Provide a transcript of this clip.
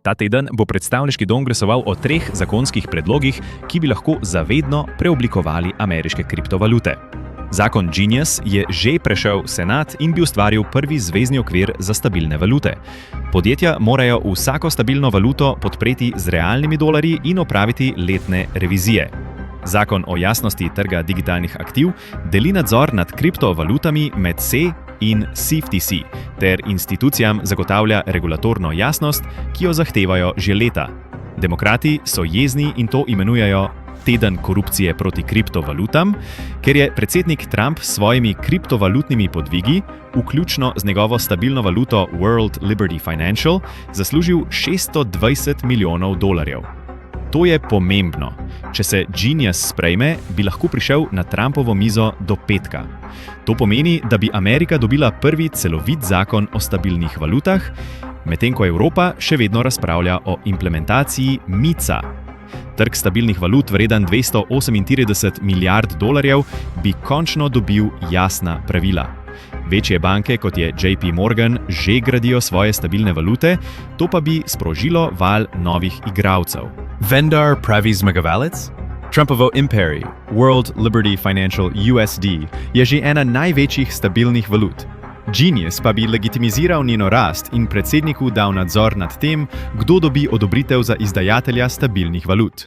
Ta teden bo predstavniški dom glasoval o 3 zakonskih predlogih, ki bi lahko zavedno preoblikovali ameriške kriptovalute. Zakon Genius je že prešel senat in bi ustvaril prvi zvezni okvir za stabilne valute. Podjetja morajo vsako stabilno valuto podpreti z realnimi dolarji in opraviti letne revizije. Zakon o jasnosti trga digitalnih aktiv deli nadzor nad kriptovalutami med SEC in CFTC ter institucijam zagotavlja regulatorno jasnost, ki jo zahtevajo že leta. Demokrati so jezni in to imenujejo teden korupcije proti kriptovalutam, ker je predsednik Trump s svojimi kriptovalutnimi podvigi, vključno z njegovo stabilno valuto World Liberty Financial, zaslužil $620 milijonov. To je pomembno. Če se Genius sprejme, bi lahko prišel na Trumpovo mizo do petka. To pomeni, da bi Amerika dobila prvi celovit zakon o stabilnih valutah, medtem ko Evropa še vedno razpravlja o implementaciji MiCA. Trg stabilnih valut vreden $238 milijard bi končno dobil jasna pravila. Večje banke, kot je JP Morgan, že gradijo svoje stabilne valute, to pa bi sprožilo val novih igralcev. Vendar pravi zmagovalec? Trumpovo imperij, World Liberty Financial USD, je že ena največjih stabilnih valut. Genius pa bi legitimiziral njeno rast in predsedniku dal nadzor nad tem, kdo dobi odobritev za izdajatelja stabilnih valut.